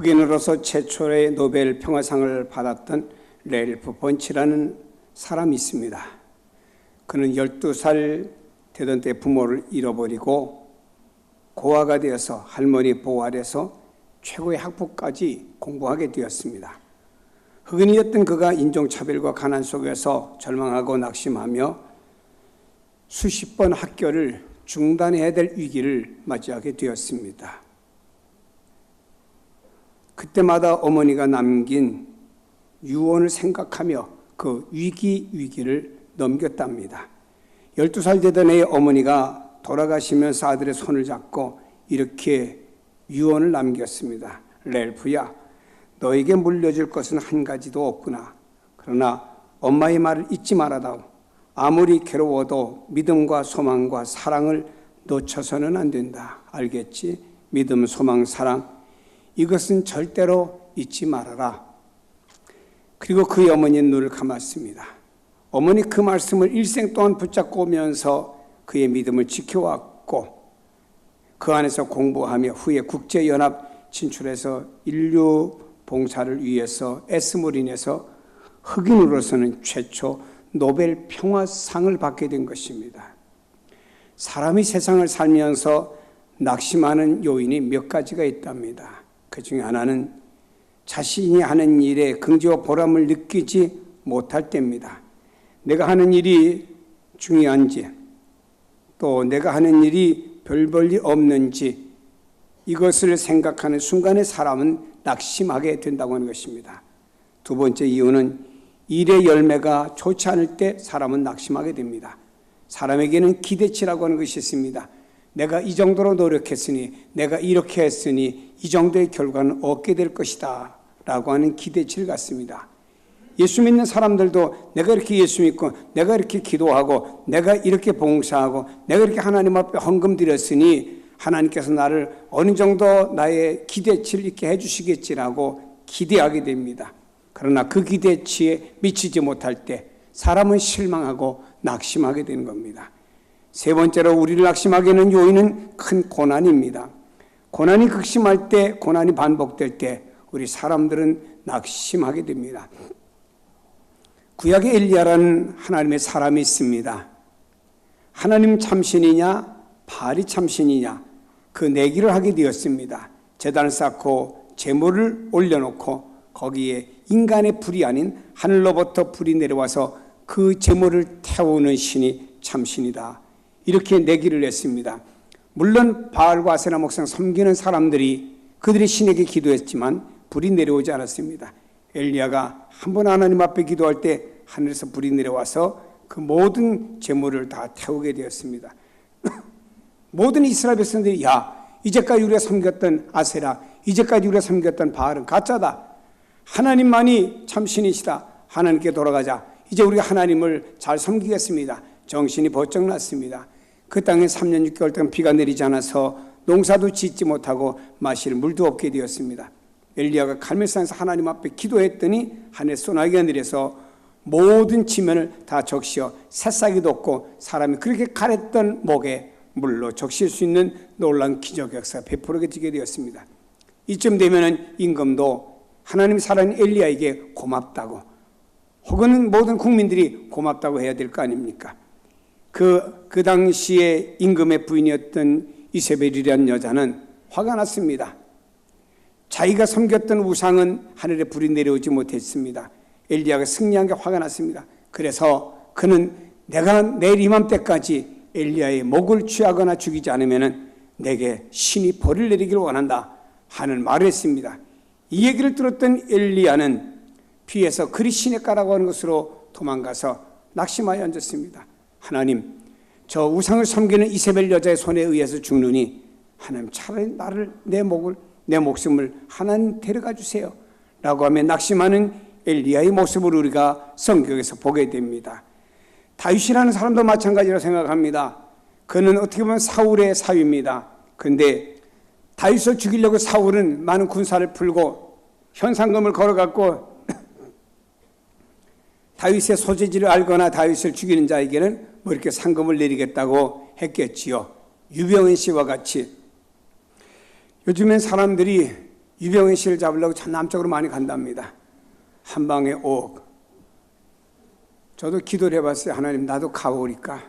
흑인으로서 최초의 노벨 평화상을 받았던 랠프 번치라는 사람이 있습니다. 그는 12살 되던 때 부모를 잃어버리고 고아가 되어서 할머니 보호 아래서 최고의 학부까지 공부하게 되었습니다. 흑인이었던 그가 인종차별과 가난 속에서 절망하고 낙심하며 수십 번 학교를 중단해야 될 위기를 맞이하게 되었습니다. 그때마다 어머니가 남긴 유언을 생각하며 그 위기를 넘겼답니다. 12살 되던 해에 어머니가 돌아가시면서 아들의 손을 잡고 이렇게 유언을 남겼습니다. 랠프야, 너에게 물려줄 것은 한 가지도 없구나. 그러나 엄마의 말을 잊지 말아다오. 아무리 괴로워도 믿음과 소망과 사랑을 놓쳐서는 안 된다. 알겠지? 믿음, 소망, 사랑, 이것은 절대로 잊지 말아라. 그리고 그의 어머니는 눈을 감았습니다. 어머니 그 말씀을 일생 동안 붙잡고 오면서 그의 믿음을 지켜왔고 그 안에서 공부하며 후에 국제연합 진출해서 인류 봉사를 위해서 애씀을 인해서 흑인으로서는 최초 노벨 평화상을 받게 된 것입니다. 사람이 세상을 살면서 낙심하는 요인이 몇 가지가 있답니다. 그 중에 하나는 자신이 하는 일에 긍지와 보람을 느끼지 못할 때입니다. 내가 하는 일이 중요한지 또 내가 하는 일이 별 볼일 없는지 이것을 생각하는 순간에 사람은 낙심하게 된다고 하는 것입니다. 두 번째 이유는 일의 열매가 좋지 않을 때 사람은 낙심하게 됩니다. 사람에게는 기대치라고 하는 것이 있습니다. 내가 이 정도로 노력했으니 내가 이렇게 했으니 이 정도의 결과는 얻게 될 것이다 라고 하는 기대치를 갖습니다. 예수 믿는 사람들도 내가 이렇게 예수 믿고 내가 이렇게 기도하고 내가 이렇게 봉사하고 내가 이렇게 하나님 앞에 헌금 드렸으니 하나님께서 나를 어느 정도 나의 기대치를 있게 해주시겠지라고 기대하게 됩니다. 그러나 그 기대치에 미치지 못할 때 사람은 실망하고 낙심하게 되는 겁니다. 세 번째로 우리를 낙심하게 하는 요인은 큰 고난입니다. 고난이 극심할 때, 고난이 반복될 때 우리 사람들은 낙심하게 됩니다. 구약의 엘리야라는 하나님의 사람이 있습니다. 하나님 참신이냐 바알이 참신이냐 그 내기를 하게 되었습니다. 제단을 쌓고 제물을 올려놓고 거기에 인간의 불이 아닌 하늘로부터 불이 내려와서 그 제물을 태우는 신이 참신이다. 이렇게 내기를 했습니다. 물론 바알과 아세라 목상 섬기는 사람들이 그들의 신에게 기도했지만 불이 내려오지 않았습니다. 엘리야가 한 번 하나님 앞에 기도할 때 하늘에서 불이 내려와서 그 모든 제물을 다 태우게 되었습니다. 모든 이스라엘 백성들이 이제까지 우리가 섬겼던 아세라, 이제까지 우리가 섬겼던 바알은 가짜다. 하나님만이 참신이시다. 하나님께 돌아가자. 이제 우리가 하나님을 잘 섬기겠습니다. 정신이 번쩍 났습니다. 그 땅에 3년 6개월 동안 비가 내리지 않아서 농사도 짓지 못하고 마실 물도 없게 되었습니다. 엘리야가 갈멜산에서 하나님 앞에 기도했더니 하늘에 소나기가 내려서 모든 지면을 다 적시어 새싹이도 없고 사람이 그렇게 가랬던 목에 물로 적실 수 있는 놀라운 기적 역사가 베풀어지게 되었습니다. 이쯤 되면은 임금도 하나님 사랑하는 엘리야에게 고맙다고 혹은 모든 국민들이 고맙다고 해야 될 거 아닙니까? 그 당시에 임금의 부인이었던 이세벨이라는 여자는 화가 났습니다. 자기가 섬겼던 우상은 하늘에 불이 내려오지 못했습니다. 엘리야가 승리한 게 화가 났습니다. 그래서 그는 내가 내일 이맘때까지 엘리야의 목을 취하거나 죽이지 않으면 내게 신이 벌을 내리기를 원한다 하는 말을 했습니다. 이 얘기를 들었던 엘리야는 피해서 그리 시냇가라고 하는 것으로 도망가서 낙심하여 앉았습니다. 하나님, 저 우상을 섬기는 이세벨 여자의 손에 의해서 죽느니 하나님 차라리 내 목숨을 하나님 데려가 주세요 라고 하며 낙심하는 엘리야의 모습을 우리가 성경에서 보게 됩니다. 다윗이라는 사람도 마찬가지로 생각합니다. 그는 어떻게 보면 사울의 사위입니다. 그런데 다윗을 죽이려고 사울은 많은 군사를 풀고 현상금을 걸어갖고 다윗의 소재지를 알거나 다윗을 죽이는 자에게는 뭐 이렇게 상금을 내리겠다고 했겠지요. 유병현 씨와 같이 요즘엔 사람들이 유병현 씨를 잡으려고 저 남쪽으로 많이 간답니다. 한방에 옥. 저도 기도를 해봤어요. 하나님, 나도 가보니까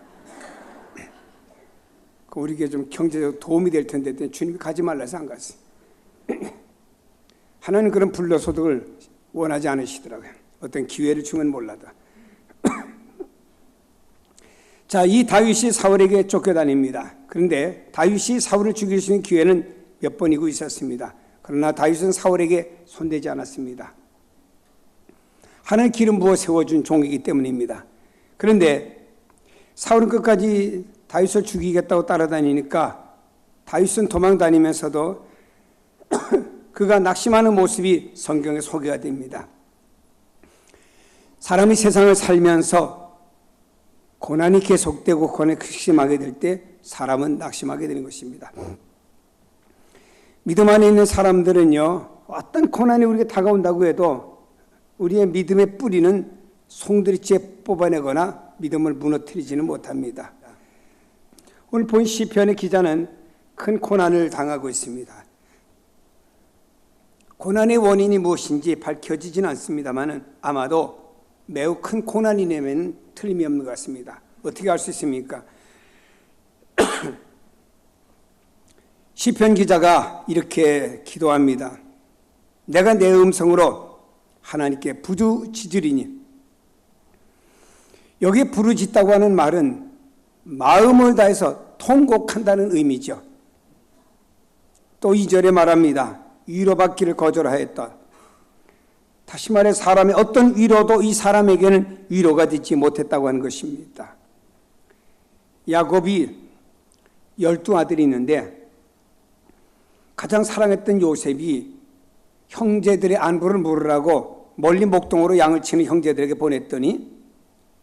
우리에게 좀 경제적 도움이 될 텐데 주님이 가지 말라서 안 갔어요. 하나님 그런 불로소득을 원하지 않으시더라고요. 어떤 기회를 주면 몰라도. 자, 이 다윗이 사울에게 쫓겨다닙니다. 그런데 다윗이 사울을 죽일 수 있는 기회는 몇 번이고 있었습니다. 그러나 다윗은 사울에게 손대지 않았습니다. 하나님 기름 부어 세워준 종이기 때문입니다. 그런데 사울은 끝까지 다윗을 죽이겠다고 따라다니니까 다윗은 도망다니면서도 그가 낙심하는 모습이 성경에 소개가 됩니다. 사람이 세상을 살면서 고난이 계속되고 고난이 극심하게 될 때 사람은 낙심하게 되는 것입니다. 믿음 안에 있는 사람들은요, 어떤 고난이 우리에게 다가온다고 해도 우리의 믿음의 뿌리는 송두리째 뽑아내거나 믿음을 무너뜨리지는 못합니다. 오늘 본 시편의 기자는 큰 고난을 당하고 있습니다. 고난의 원인이 무엇인지 밝혀지진 않습니다만 아마도 매우 큰 고난이 내면 틀림이 없는 것 같습니다. 어떻게 알 수 있습니까? 시편 기자가 이렇게 기도합니다. 내가 내 음성으로 하나님께 부르짖으리니. 여기에 부르짖다고 하는 말은 마음을 다해서 통곡한다는 의미죠. 또 2절에 말합니다. 위로받기를 거절하였다. 다시 말해 사람의 어떤 위로도 이 사람에게는 위로가 되지 못했다고 하는 것입니다. 야곱이 12아들이 있는데 가장 사랑했던 요셉이 형제들의 안부를 물으라고 멀리 목동으로 양을 치는 형제들에게 보냈더니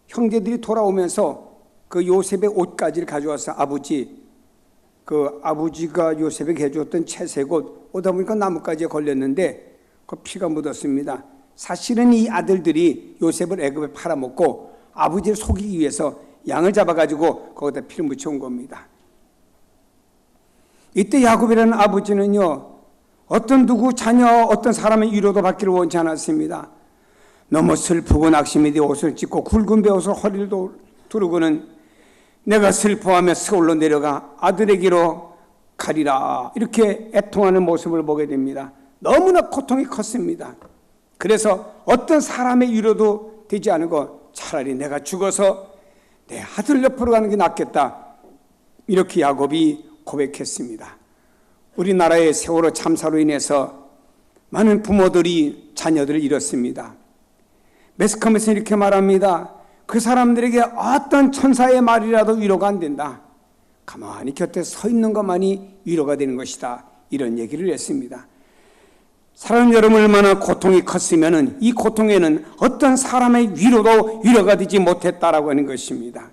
형제들이 돌아오면서 그 요셉의 옷가지를 가져와서 아버지가 요셉에게 해주었던 채색 옷 오다 보니까 나뭇가지에 걸렸는데 그 피가 묻었습니다. 사실은 이 아들들이 요셉을 애굽에 팔아먹고 아버지를 속이기 위해서 양을 잡아가지고 거기다 피를 묻혀온 겁니다. 이때 야곱이라는 아버지는요, 어떤 누구 자녀 어떤 사람의 위로도 받기를 원치 않았습니다. 너무 슬프고 낙심이 되어 옷을 찢고 굵은 베옷을 허리를 두르고는 내가 슬퍼하며 서울로 내려가 아들에게로 가리라 이렇게 애통하는 모습을 보게 됩니다. 너무나 고통이 컸습니다. 그래서 어떤 사람의 위로도 되지 않고 차라리 내가 죽어서 내 아들 옆으로 가는 게 낫겠다 이렇게 야곱이 고백했습니다. 우리나라의 세월호 참사로 인해서 많은 부모들이 자녀들을 잃었습니다. 매스컴에서 이렇게 말합니다. 그 사람들에게 어떤 천사의 말이라도 위로가 안 된다. 가만히 곁에 서 있는 것만이 위로가 되는 것이다. 이런 얘기를 했습니다. 사람 여러분 얼마나 고통이 컸으면 이 고통에는 어떤 사람의 위로도 위로가 되지 못했다라고 하는 것입니다.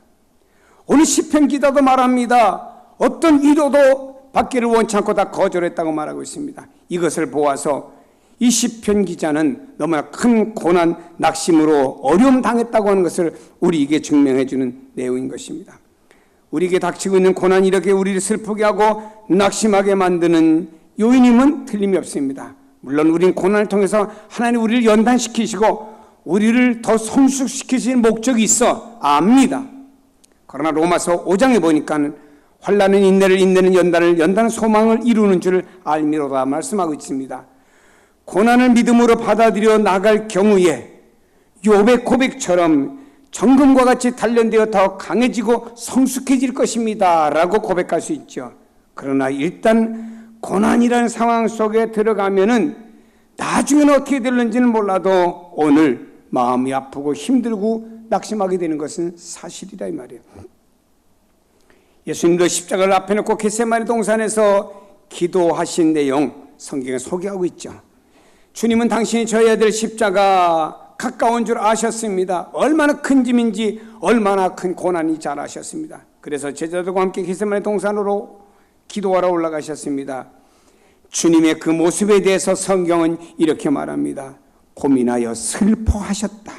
오늘 시편 기자도 말합니다. 어떤 위로도 받기를 원치 않고 다 거절했다고 말하고 있습니다. 이것을 보아서 이 시편 기자는 너무나 큰 고난, 낙심으로 어려움 당했다고 하는 것을 우리에게 증명해 주는 내용인 것입니다. 우리에게 닥치고 있는 고난이 이렇게 우리를 슬프게 하고 낙심하게 만드는 요인임은 틀림이 없습니다. 물론 우리는 고난을 통해서 하나님 우리를 연단시키시고 우리를 더 성숙시키시는 목적이 있어 압니다. 그러나 로마서 5장에 보니까 환난은 인내를, 인내는 연단을, 연단은 소망을 이루는 줄 알미로다 말씀하고 있습니다. 고난을 믿음으로 받아들여 나갈 경우에 욥의 고백처럼 정금과 같이 단련되어 더 강해지고 성숙해질 것입니다 라고 고백할 수 있죠. 그러나 일단 고난이라는 상황 속에 들어가면은 나중에는 어떻게 될는지는 몰라도 오늘 마음이 아프고 힘들고 낙심하게 되는 것은 사실이다 이 말이에요. 예수님도 십자가를 앞에 놓고 겟세마네 동산에서 기도하신 내용 성경에 소개하고 있죠. 주님은 당신이 져야 될 십자가 가까운 줄 아셨습니다. 얼마나 큰 짐인지 얼마나 큰 고난이 잘 아셨습니다. 그래서 제자들과 함께 겟세마네 동산으로 기도하러 올라가셨습니다. 주님의 그 모습에 대해서 성경은 이렇게 말합니다. 고민하여 슬퍼하셨다.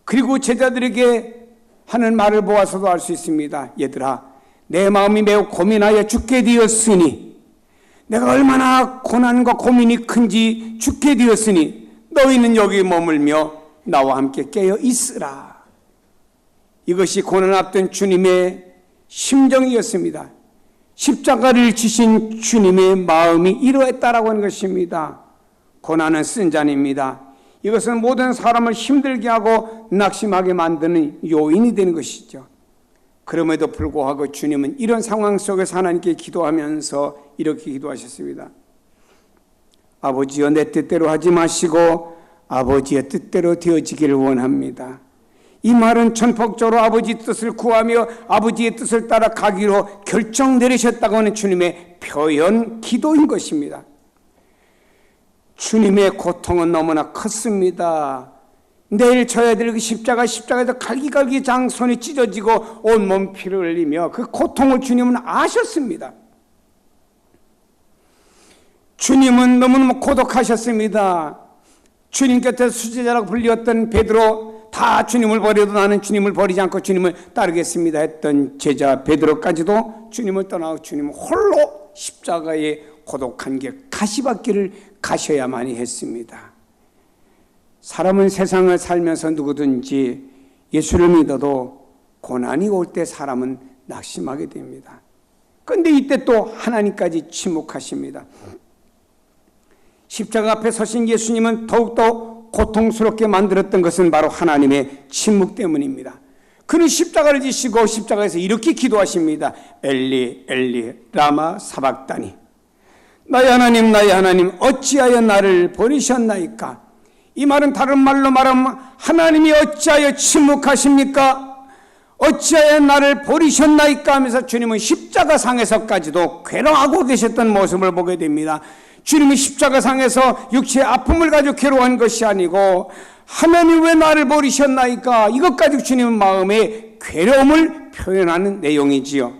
그리고 제자들에게 하는 말을 보아서도 알 수 있습니다. 얘들아, 내 마음이 매우 고민하여 죽게 되었으니 내가 얼마나 고난과 고민이 큰지 죽게 되었으니 너희는 여기 머물며 나와 함께 깨어 있으라. 이것이 고난 앞둔 주님의 심정이었습니다. 십자가를 지신 주님의 마음이 이러했다라고 하는 것입니다. 고난은 쓴 잔입니다. 이것은 모든 사람을 힘들게 하고 낙심하게 만드는 요인이 되는 것이죠. 그럼에도 불구하고 주님은 이런 상황 속에서 하나님께 기도하면서 이렇게 기도하셨습니다. 아버지여, 내 뜻대로 하지 마시고 아버지의 뜻대로 되어지기를 원합니다. 이 말은 전폭적으로 아버지 뜻을 구하며 아버지의 뜻을 따라 가기로 결정 내리셨다고 하는 주님의 표현 기도인 것입니다. 주님의 고통은 너무나 컸습니다. 내일 져야 될 그 십자가에서 갈기갈기 장손이 찢어지고 온몸 피를 흘리며 그 고통을 주님은 아셨습니다. 주님은 너무너무 고독하셨습니다. 주님 곁에 수제자라고 불렸던 베드로, 다 주님을 버려도 나는 주님을 버리지 않고 주님을 따르겠습니다 했던 제자 베드로까지도 주님을 떠나고 주님은 홀로 십자가에 고독한 길 가시밭길을 가셔야만이 했습니다. 사람은 세상을 살면서 누구든지 예수를 믿어도 고난이 올 때 사람은 낙심하게 됩니다. 그런데 이때 또 하나님까지 침묵하십니다. 십자가 앞에 서신 예수님은 더욱더 고통스럽게 만들었던 것은 바로 하나님의 침묵 때문입니다. 그는 십자가를 지시고 십자가에서 이렇게 기도하십니다. 엘리 엘리 라마 사박다니, 나의 하나님 어찌하여 나를 버리셨나이까. 이 말은 다른 말로 말하면 하나님이 어찌하여 침묵하십니까? 어찌하여 나를 버리셨나이까 하면서 주님은 십자가상에서까지도 괴로워하고 계셨던 모습을 보게 됩니다. 주님이 십자가상에서 육체의 아픔을 가지고 괴로워한 것이 아니고 하나님 왜 나를 버리셨나이까, 이것 가지고 주님은 마음의 괴로움을 표현하는 내용이지요.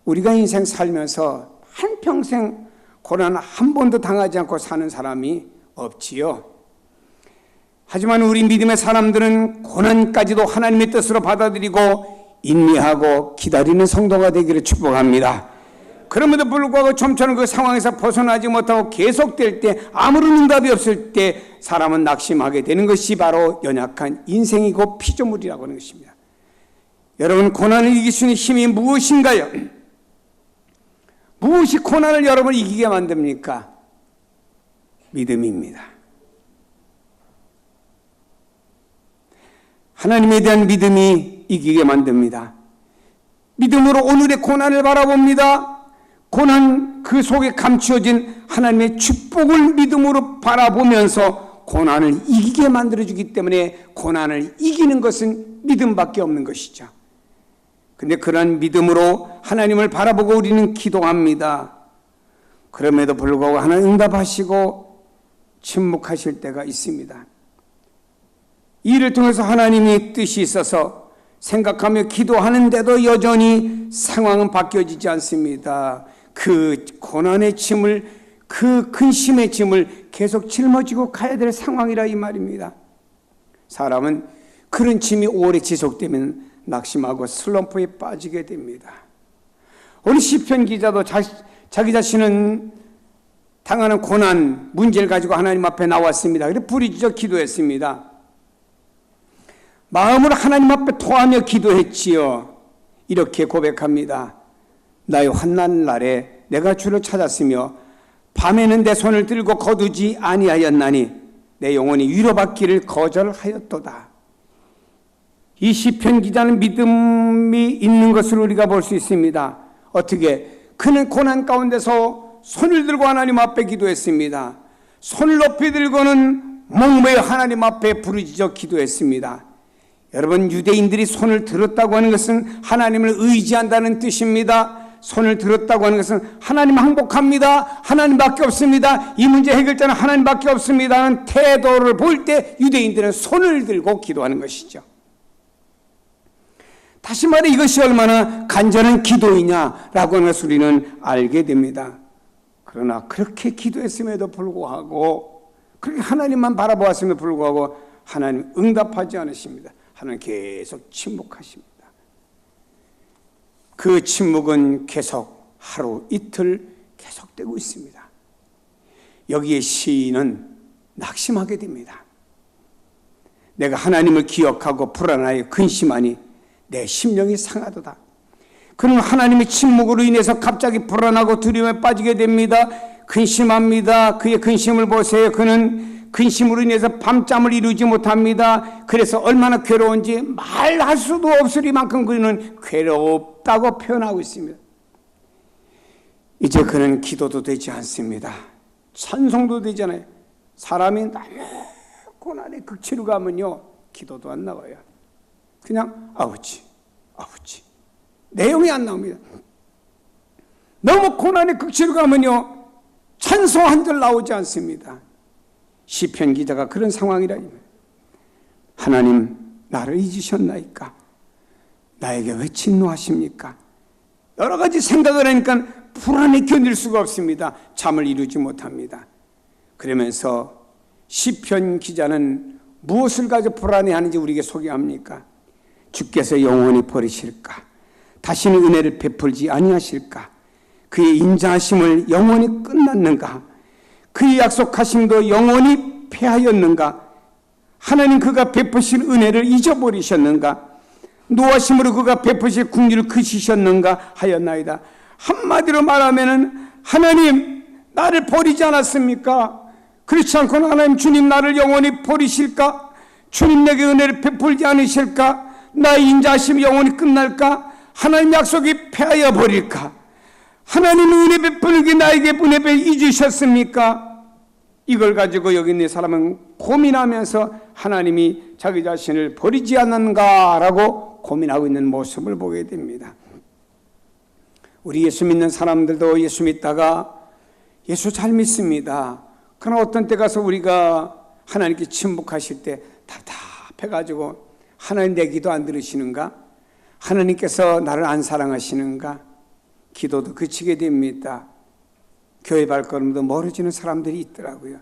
우리가 인생 살면서 한평생 고난 한 번도 당하지 않고 사는 사람이 없지요. 하지만 우리 믿음의 사람들은 고난까지도 하나님의 뜻으로 받아들이고 인내하고 기다리는 성도가 되기를 축복합니다. 그럼에도 불구하고 좀처럼 그 상황에서 벗어나지 못하고 계속될 때, 아무런 응답이 없을 때 사람은 낙심하게 되는 것이 바로 연약한 인생이고 피조물이라고 하는 것입니다. 여러분, 고난을 이길 수 있는 힘이 무엇인가요? 무엇이 고난을 여러분을 이기게 만듭니까? 믿음입니다. 하나님에 대한 믿음이 이기게 만듭니다. 믿음으로 오늘의 고난을 바라봅니다. 고난 그 속에 감추어진 하나님의 축복을 믿음으로 바라보면서 고난을 이기게 만들어주기 때문에 고난을 이기는 것은 믿음밖에 없는 것이죠. 근데 그러한 믿음으로 하나님을 바라보고 우리는 기도합니다. 그럼에도 불구하고 하나님 응답하시고 침묵하실 때가 있습니다. 이 일을 통해서 하나님이 뜻이 있어서 생각하며 기도하는데도 여전히 상황은 바뀌어지지 않습니다. 그 고난의 짐을, 그 근심의 짐을 계속 짊어지고 가야 될 상황이라 이 말입니다. 사람은 그런 짐이 오래 지속되면 낙심하고 슬럼프에 빠지게 됩니다. 오늘 시편 기자도 자기 자신은 당하는 고난, 문제를 가지고 하나님 앞에 나왔습니다. 그래서 부르짖어 기도했습니다. 마음으로 하나님 앞에 토하며 기도했지요. 이렇게 고백합니다. 나의 환난 날에 내가 주를 찾았으며 밤에는 내 손을 들고 거두지 아니하였나니 내 영혼이 위로받기를 거절하였도다. 이 시편 기자는 믿음이 있는 것을 우리가 볼 수 있습니다. 어떻게? 그는 고난 가운데서 손을 들고 하나님 앞에 기도했습니다. 손을 높이 들고는 목매어 하나님 앞에 부르짖어 기도했습니다. 여러분, 유대인들이 손을 들었다고 하는 것은 하나님을 의지한다는 뜻입니다. 손을 들었다고 하는 것은 하나님 항복합니다, 하나님밖에 없습니다, 이 문제 해결자는 하나님밖에 없습니다 하는 태도를 볼 때 유대인들은 손을 들고 기도하는 것이죠. 다시 말해 이것이 얼마나 간절한 기도이냐라고 하는 것을 우리는 알게 됩니다. 그러나 그렇게 기도했음에도 불구하고, 그렇게 하나님만 바라보았음에도 불구하고 하나님 응답하지 않으십니다. 하나님 계속 침묵하십니다. 그 침묵은 계속 하루 이틀 계속되고 있습니다. 여기에 시인은 낙심하게 됩니다. 내가 하나님을 기억하고 불안하여 근심하니 내 심령이 상하도다. 그는 하나님의 침묵으로 인해서 갑자기 불안하고 두려움에 빠지게 됩니다. 근심합니다. 그의 근심을 보세요. 그는 근심으로 인해서 밤잠을 이루지 못합니다. 그래서 얼마나 괴로운지 말할 수도 없으리만큼 그는 괴롭다고 표현하고 있습니다. 이제 그는 기도도 되지 않습니다. 찬송도 되잖아요. 사람이 너무 고난의 극치로 가면요, 기도도 안 나와요. 그냥 아버지 내용이 안 나옵니다. 너무 고난의 극치로 가면요, 찬송 한 절 나오지 않습니다. 시편 기자가 그런 상황이라. 하나님 나를 잊으셨나이까? 나에게 왜 진노하십니까? 여러 가지 생각을 하니까 불안에 견딜 수가 없습니다. 잠을 이루지 못합니다. 그러면서 시편 기자는 무엇을 가지고 불안해하는지 우리에게 소개합니까? 주께서 영원히 버리실까? 다시는 은혜를 베풀지 아니하실까? 그의 인자하심을 영원히 끝났는가? 그의 약속하심도 영원히 패하였는가? 하나님 그가 베푸실 은혜를 잊어버리셨는가? 노하심으로 그가 베푸실 긍휼을 그치셨는가 하였나이다. 한마디로 말하면은 하나님 나를 버리지 않았습니까? 그렇지 않고는 하나님 주님 나를 영원히 버리실까? 주님 내게 은혜를 베풀지 않으실까? 나의 인자하심이 영원히 끝날까? 하나님 약속이 패하여 버릴까? 하나님 은혜 베풀기 나에게 은혜 잊으셨습니까? 이걸 가지고 여기 있는 사람은 고민하면서 하나님이 자기 자신을 버리지 않는가라고 고민하고 있는 모습을 보게 됩니다. 우리 예수 믿는 사람들도 예수 믿다가 예수 잘 믿습니다. 그러나 어떤 때 가서 우리가 하나님께 침묵하실 때 답답해가지고 하나님 내 기도 안 들으시는가? 하나님께서 나를 안 사랑하시는가? 기도도 그치게 됩니다. 교회 발걸음도 멀어지는 사람들이 있더라고요.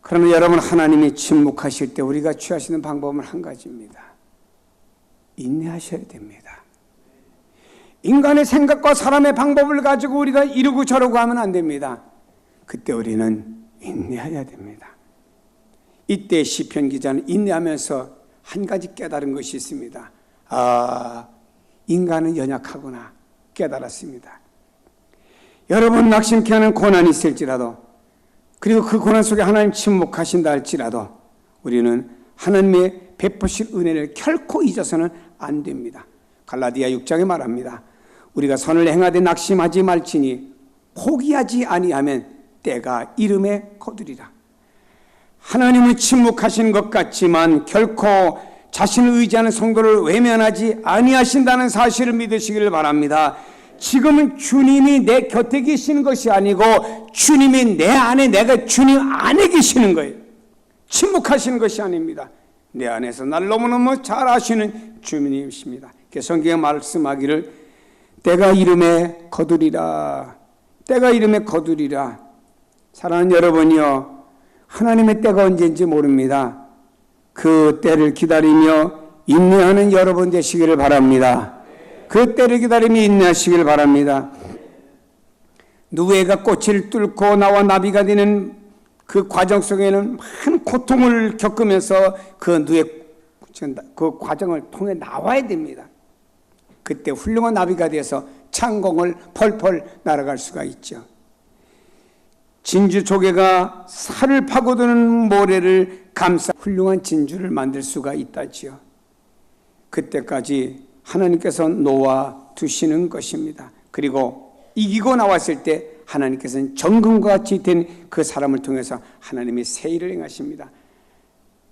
그러나 여러분, 하나님이 침묵하실 때 우리가 취하시는 방법은 한 가지입니다. 인내하셔야 됩니다. 인간의 생각과 사람의 방법을 가지고 우리가 이러고 저러고 하면 안 됩니다. 그때 우리는 인내해야 됩니다. 이때 시편 기자는 인내하면서 한 가지 깨달은 것이 있습니다. 인간은 연약하구나 깨달았습니다. 여러분, 낙심케 하는 고난이 있을지라도, 그리고 그 고난 속에 하나님 침묵하신다 할지라도 우리는 하나님의 베푸실 은혜를 결코 잊어서는 안 됩니다. 갈라디아 6장에 말합니다. 우리가 선을 행하되 낙심하지 말지니 포기하지 아니하면 때가 이름에 거두리라. 하나님은 침묵하시는 것 같지만 결코 자신을 의지하는 성도를 외면하지 아니하신다는 사실을 믿으시기를 바랍니다. 지금은 주님이 내 곁에 계시는 것이 아니고 주님이 내 안에, 내가 주님 안에 계시는 거예요. 침묵하시는 것이 아닙니다. 내 안에서 나를 너무너무 잘 아시는 주님이십니다. 성경에 말씀하기를 때가 이름에 거두리라. 때가 이름에 거두리라. 사랑하는 여러분이요, 하나님의 때가 언제인지 모릅니다. 그 때를 기다리며 인내하는 여러분 되시기를 바랍니다. 그 때를 기다리며 인내하시기를 바랍니다. 누에가 꽃을 뚫고 나와 나비가 되는 그 과정 속에는 많은 고통을 겪으면서 그 과정을 통해 나와야 됩니다. 그때 훌륭한 나비가 되어서 창공을 펄펄 날아갈 수가 있죠. 진주 조개가 살을 파고드는 모래를 감싸 훌륭한 진주를 만들 수가 있다지요. 그때까지 하나님께서 놓아 두시는 것입니다. 그리고 이기고 나왔을 때 하나님께서는 정금과 같이 된 그 사람을 통해서 하나님이 새 일을 행하십니다.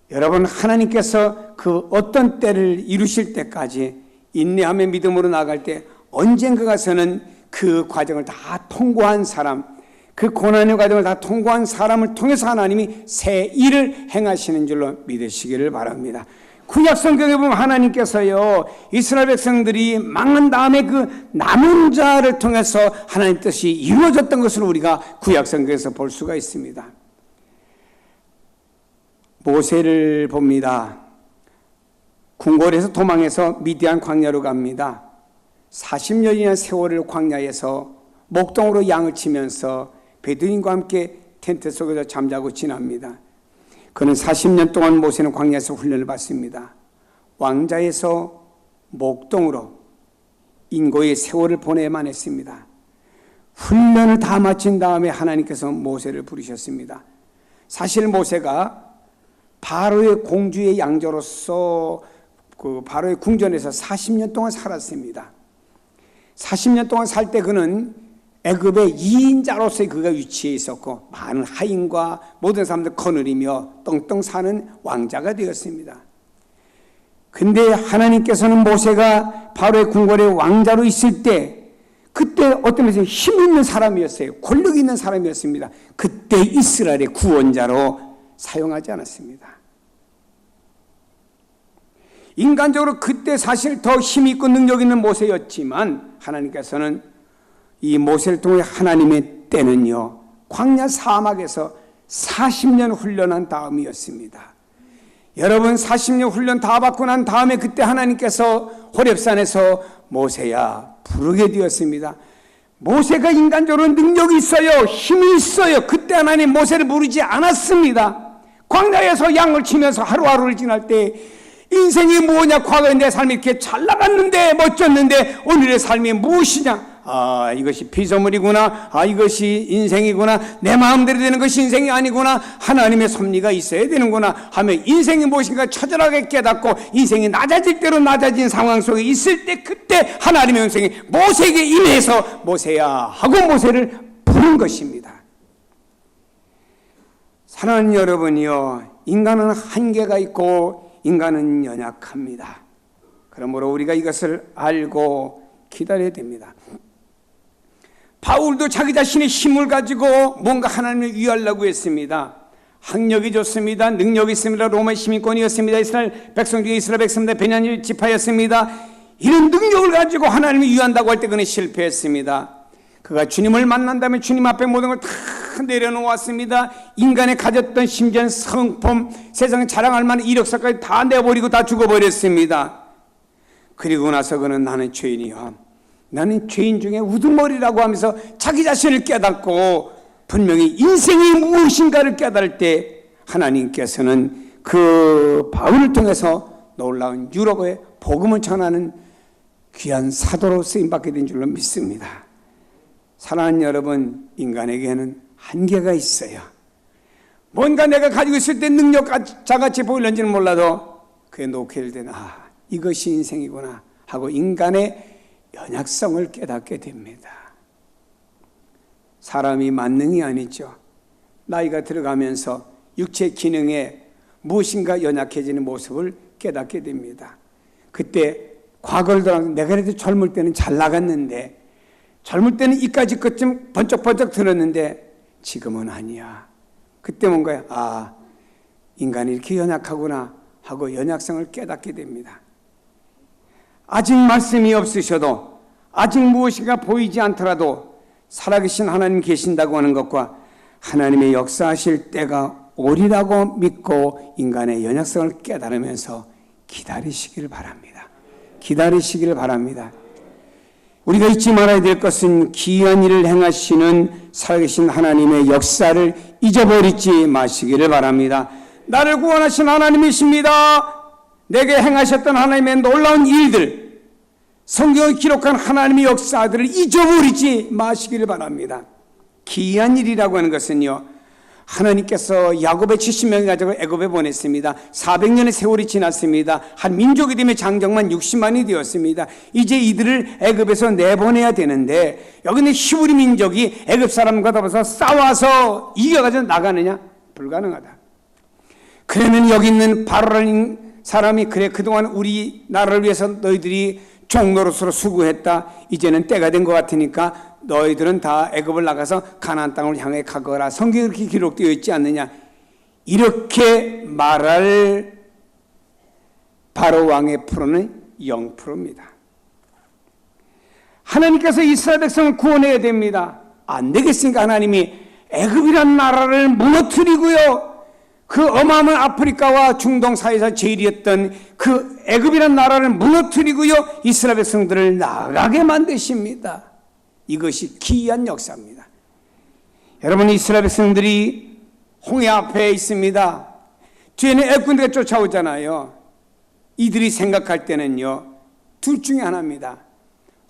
여러분, 하나님께서 그 어떤 때를 이루실 때까지 인내하며 믿음으로 나아갈 때 언젠가 가서는 그 과정을 다 통과한 사람, 그 고난의 과정을 다 통과한 사람을 통해서 하나님이 새 일을 행하시는 줄로 믿으시기를 바랍니다. 구약 성경에 보면 하나님께서요, 이스라엘 백성들이 망한 다음에 그 남은 자를 통해서 하나님 뜻이 이루어졌던 것을 우리가 구약 성경에서 볼 수가 있습니다. 모세를 봅니다. 궁궐에서 도망해서 미디안 광야로 갑니다. 40년이나 세월을 광야에서 목동으로 양을 치면서 베두인과 함께 텐트 속에서 잠자고 지납니다. 그는 40년 동안 모세는 광야에서 훈련을 받습니다. 왕자에서 목동으로 인고의 세월을 보내야만 했습니다. 훈련을 다 마친 다음에 하나님께서 모세를 부르셨습니다. 사실 모세가 바로의 공주의 양자로서 그 바로의 궁전에서 40년 동안 살았습니다. 40년 동안 살 때 그는 애굽의 2인자로서의 그가 위치해 있었고 많은 하인과 모든 사람들 거느리며 떵떵 사는 왕자가 되었습니다. 근데 하나님께서는 모세가 바로의 궁궐의 왕자로 있을 때 그때 어떤 면에서 힘 있는 사람이었어요. 권력 있는 사람이었습니다. 그때 이스라엘의 구원자로 사용하지 않았습니다. 인간적으로 그때 사실 더 힘 있고 능력 있는 모세였지만 하나님께서는 이 모세를 통해 하나님의 때는요 광야 사막에서 40년 훈련한 다음이었습니다. 여러분 40년 훈련 다 받고 난 다음에 그때 하나님께서 호렙산에서 모세야 부르게 되었습니다. 모세가 인간적으로 능력이 있어요. 힘이 있어요. 그때 하나님 모세를 부르지 않았습니다. 광야에서 양을 치면서 하루하루를 지날 때 인생이 뭐냐, 과거에 내 삶이 이렇게 잘 나갔는데 멋졌는데 오늘의 삶이 무엇이냐, 아 이것이 피조물이구나, 아 이것이 인생이구나, 내 마음대로 되는 것이 인생이 아니구나, 하나님의 섭리가 있어야 되는구나 하며 인생이 무엇인가 처절하게 깨닫고 인생이 낮아질 대로 낮아진 상황 속에 있을 때 그때 하나님의 음성이 모세에게 임해서 모세야 하고 모세를 부른 것입니다. 사랑하는 여러분이요, 인간은 한계가 있고 인간은 연약합니다. 그러므로 우리가 이것을 알고 기다려야 됩니다. 바울도 자기 자신의 힘을 가지고 뭔가 하나님을 위하려고 했습니다. 학력이 좋습니다. 능력이 있습니다. 로마의 시민권이었습니다. 이스라엘 백성 중에 이스라엘 백성들 베냐민 지파였습니다. 이런 능력을 가지고 하나님을 위한다고 할 때 그는 실패했습니다. 그가 주님을 만난 다음에 주님 앞에 모든 걸 다 내려놓았습니다. 인간의 가졌던 심지어는 성품, 세상에 자랑할 만한 이력서까지 다 내버리고 다 죽어버렸습니다. 그리고 나서 그는 나는 죄인이야, 나는 죄인 중에 우두머리라고 하면서 자기 자신을 깨닫고 분명히 인생이 무엇인가를 깨달을 때 하나님께서는 그 바울을 통해서 놀라운 유럽의 복음을 전하는 귀한 사도로 쓰임받게 된 줄로 믿습니다. 사랑하는 여러분, 인간에게는 한계가 있어요. 뭔가 내가 가지고 있을 때 능력자같이 보일는지는 몰라도 그에 놓게 된 이것이 인생이구나 하고 인간의 연약성을 깨닫게 됩니다. 사람이 만능이 아니죠. 나이가 들어가면서 육체 기능에 무엇인가 연약해지는 모습을 깨닫게 됩니다. 그때 과거를 돌아보면 내가 그래도 젊을 때는 잘 나갔는데, 젊을 때는 이까지 끝좀 번쩍번쩍 들었는데 지금은 아니야. 그때 뭔가 인간이 이렇게 연약하구나 하고 연약성을 깨닫게 됩니다. 아직 말씀이 없으셔도, 아직 무엇인가 보이지 않더라도 살아계신 하나님 계신다고 하는 것과 하나님의 역사하실 때가 오리라고 믿고 인간의 연약성을 깨달으면서 기다리시길 바랍니다. 기다리시길 바랍니다. 우리가 잊지 말아야 될 것은 기이한 일을 행하시는 살아계신 하나님의 역사를 잊어버리지 마시기를 바랍니다. 나를 구원하신 하나님이십니다. 내게 행하셨던 하나님의 놀라운 일들, 성경에 기록한 하나님의 역사들을 잊어버리지 마시기를 바랍니다. 기이한 일이라고 하는 것은요, 하나님께서 야곱의 70명을 가지고 애굽에 보냈습니다. 400년의 세월이 지났습니다. 한 민족이 되면 장정만 60만이 되었습니다. 이제 이들을 애굽에서 내보내야 되는데 여기는 히브리 민족이 애굽 사람과 더불어서 싸워서 이겨가지고 나가느냐? 불가능하다. 그러면 여기 있는 바로라는 사람이 그래, 그동안 우리 나라를 위해서 너희들이 종노릇으로 수고했다. 이제는 때가 된 것 같으니까 너희들은 다 애굽을 나가서 가나안 땅을 향해 가거라. 성경에 그렇게 기록되어 있지 않느냐. 이렇게 말할 바로 왕의 프로는 0%입니다. 하나님께서 이스라엘 백성을 구원해야 됩니다. 안 되겠으니까 하나님이 애굽이란 나라를 무너뜨리고요, 그 어마어마한 아프리카와 중동 사이에서 제일이었던 그 애굽이라는 나라를 무너뜨리고요, 이스라엘 백성들을 나가게 만드십니다. 이것이 기이한 역사입니다. 여러분, 이스라엘 백성들이 홍해 앞에 있습니다. 뒤에는 애굽군대가 쫓아오잖아요. 이들이 생각할 때는요, 둘 중에 하나입니다.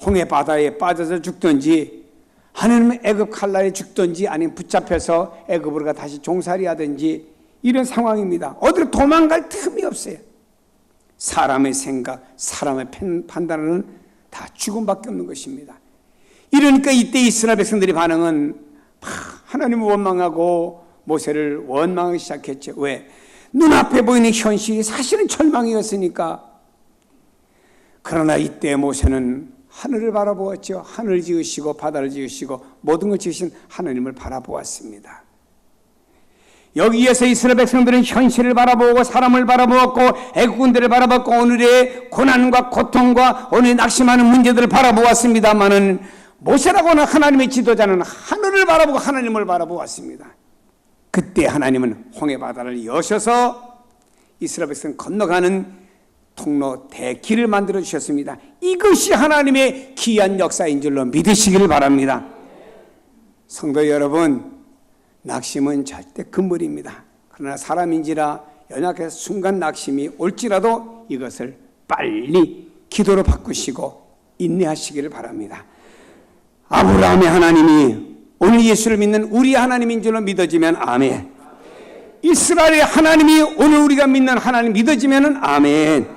홍해 바다에 빠져서 죽든지, 하나님은 애굽 칼날에 죽든지, 아니면 붙잡혀서 애굽으로 다시 종살이 하든지, 이런 상황입니다. 어디로 도망갈 틈이 없어요. 사람의 생각, 사람의 판단은 다 죽음밖에 없는 것입니다. 이러니까 이때 이스라엘 백성들의 반응은 하나님을 원망하고 모세를 원망하기 시작했죠. 왜? 눈앞에 보이는 현실이 사실은 절망이었으니까. 그러나 이때 모세는 하늘을 바라보았죠. 하늘을 지으시고 바다를 지으시고 모든 걸 지으신 하나님을 바라보았습니다. 여기에서 이스라엘 백성들은 현실을 바라보고 사람을 바라보았고 애국군대를 바라봤고 오늘의 고난과 고통과 오늘의 낙심하는 문제들을 바라보았습니다마는 모세라고는 하나님의 지도자는 하늘을 바라보고 하나님을 바라보았습니다. 그때 하나님은 홍해 바다를 여셔서 이스라엘 백성 건너가는 통로 대길을 만들어 주셨습니다. 이것이 하나님의 기이한 역사인 줄로 믿으시기를 바랍니다. 성도 여러분, 낙심은 절대 금물입니다. 그러나 사람인지라 연약해서 순간 낙심이 올지라도 이것을 빨리 기도로 바꾸시고 인내하시기를 바랍니다. 아브라함의 하나님이 오늘 예수를 믿는 우리 하나님인 줄로 믿어지면 아멘. 이스라엘의 하나님이 오늘 우리가 믿는 하나님 믿어지면 아멘.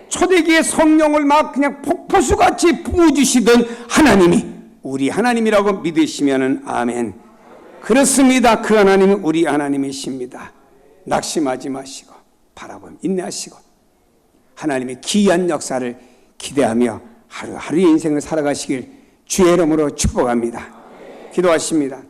초대기의 성령을 막 그냥 폭포수같이 부어주시던 하나님이 우리 하나님이라고 믿으시면 아멘. 그렇습니다. 그 하나님이 우리 하나님이십니다. 낙심하지 마시고 바라보며 인내하시고 하나님의 기이한 역사를 기대하며 하루하루의 인생을 살아가시길 주의 이름으로 축복합니다. 기도하십니다.